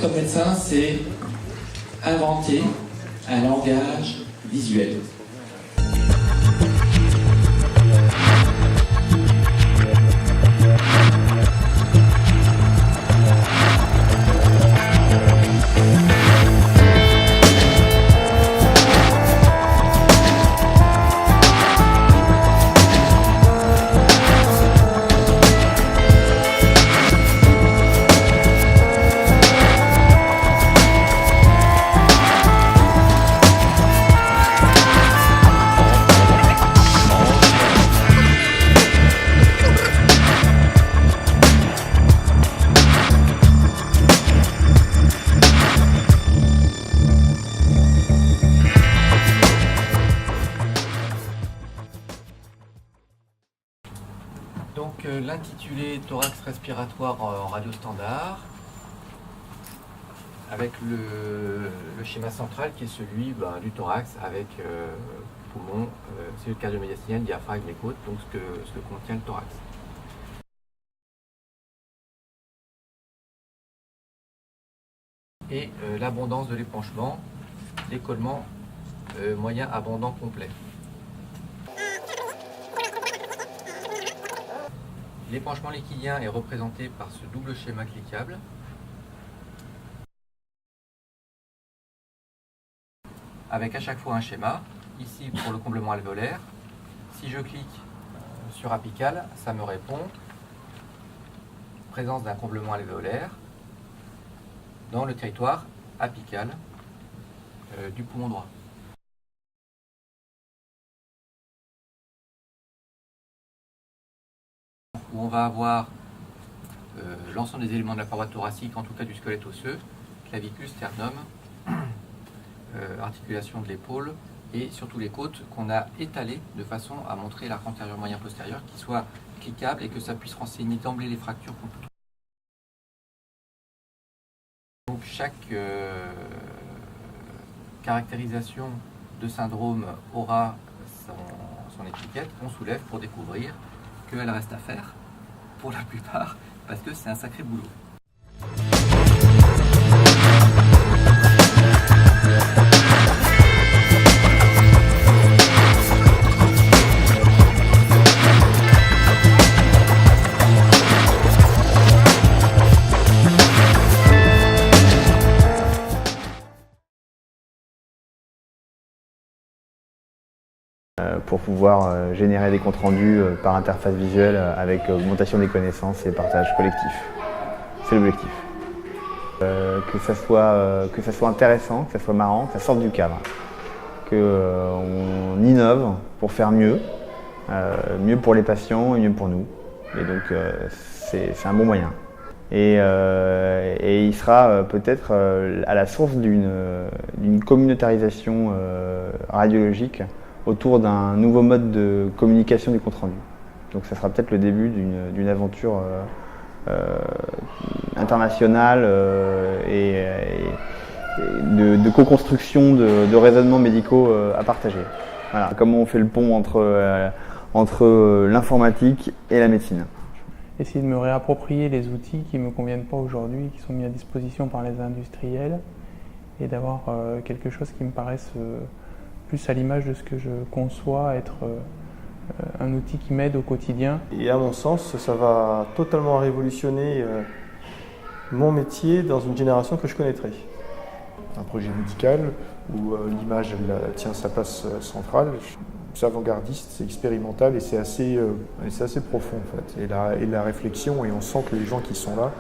comme médecin, c'est inventer un langage visuel. Donc l'intitulé thorax respiratoire en radio standard, avec le schéma central qui est celui du thorax avec poumon, cellule cardio-médiastinale, diaphragme et côte, donc ce que contient le thorax. Et l'abondance de l'épanchement, l'écollement moyen abondant complet. L'épanchement liquidien est représenté par ce double schéma cliquable. Avec à chaque fois un schéma, ici pour le comblement alvéolaire. Si je clique sur apical, ça me répond présence d'un comblement alvéolaire dans le territoire apical du poumon droit. Où on va avoir l'ensemble des éléments de la paroi thoracique, en tout cas du squelette osseux, clavicule, sternum, articulation de l'épaule et surtout les côtes qu'on a étalées de façon à montrer l'arc antérieur moyen postérieur qui soit cliquable et que ça puisse renseigner d'emblée les fractures qu'on peut trouver. Donc chaque caractérisation de syndrome aura son étiquette qu'on soulève pour découvrir qu'elle reste à faire pour la plupart parce que c'est un sacré boulot. Pour pouvoir générer des comptes rendus par interface visuelle avec augmentation des connaissances et partage collectif. C'est l'objectif. Que ça soit intéressant, que ça soit marrant, que ça sorte du cadre. Qu'on innove pour faire mieux, mieux pour les patients et mieux pour nous. Et donc c'est un bon moyen. Et il sera peut-être à la source d'une communautarisation radiologique autour d'un nouveau mode de communication du compte-rendu. Donc ça sera peut-être le début d'une aventure internationale et de co-construction de raisonnements médicaux à partager. Voilà, comment on fait le pont entre l'informatique et la médecine. Essayer de me réapproprier les outils qui ne me conviennent pas aujourd'hui, qui sont mis à disposition par les industriels, et d'avoir quelque chose qui me paraisse plus à l'image de ce que je conçois être un outil qui m'aide au quotidien. Et à mon sens, ça va totalement révolutionner mon métier dans une génération que je connaîtrai. Un projet médical où l'image tient sa place centrale. C'est avant-gardiste, c'est expérimental et c'est assez profond en fait. Et la réflexion, et on sent que les gens qui sont là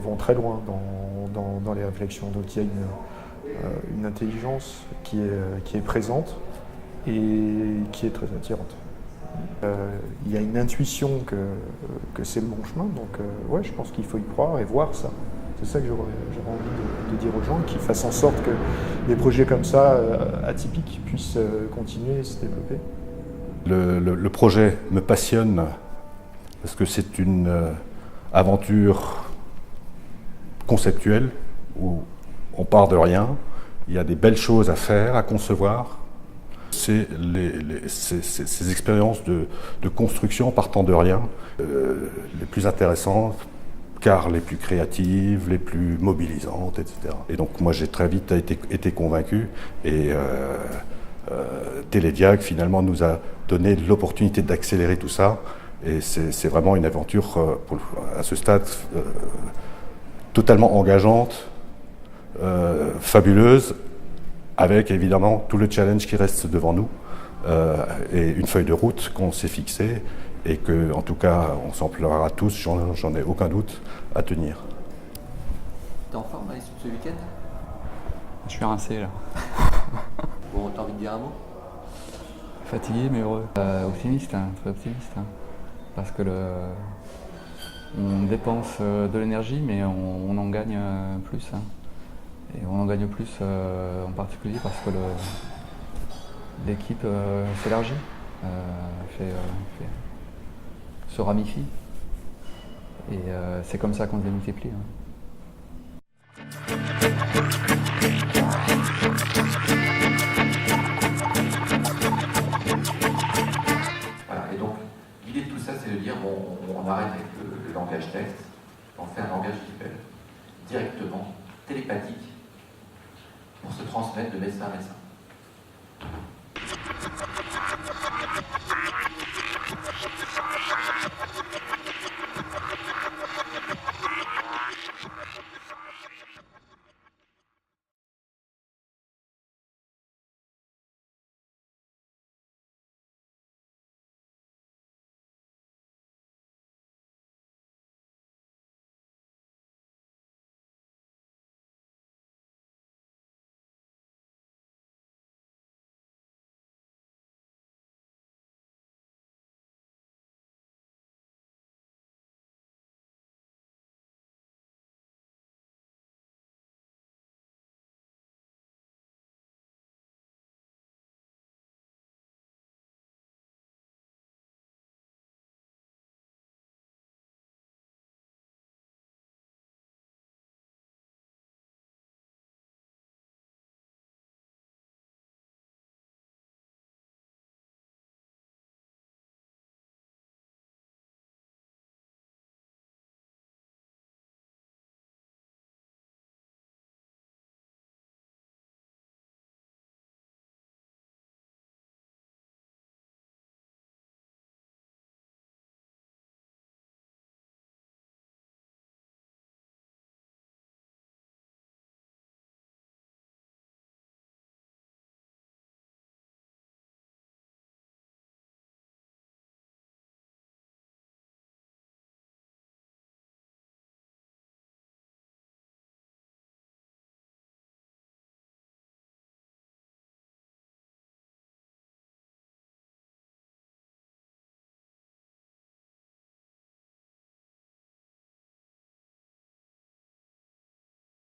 vont très loin dans les réflexions. Donc il y a une intelligence qui est présente et qui est très attirante. Il y a une intuition que c'est le bon chemin, donc ouais, je pense qu'il faut y croire et voir ça. C'est ça que j'aurais envie de dire aux gens, qu'ils fassent en sorte que des projets comme ça, atypiques, puissent continuer et se développer. Le projet me passionne parce que c'est une aventure conceptuelle où on part de rien, il y a des belles choses à faire, à concevoir. C'est ces expériences de construction partant de rien les plus intéressantes gares les plus créatives, les plus mobilisantes, etc. Et donc moi j'ai très vite été convaincu et Télédiag finalement nous a donné l'opportunité d'accélérer tout ça et c'est vraiment une aventure à ce stade totalement engageante, fabuleuse, avec évidemment tout le challenge qui reste devant nous et une feuille de route qu'on s'est fixée et que, en tout cas, on s'emploiera tous, j'en ai aucun doute, à tenir. T'es en forme, Alice, ce week-end? Je suis rincé là. Bon, t'as envie de dire un mot? Fatigué mais heureux. Optimiste, hein, très optimiste. Hein, parce que on dépense de l'énergie mais on en gagne plus. Hein, et on en gagne plus en particulier parce que l'équipe s'élargit, se ramifie. Et c'est comme ça qu'on se démultiplie. Hein. Voilà, et donc l'idée de tout ça, c'est de dire bon, on arrête avec le langage texte, on fait un langage visuel, directement, télépathique, pour se transmettre de médecin à médecin.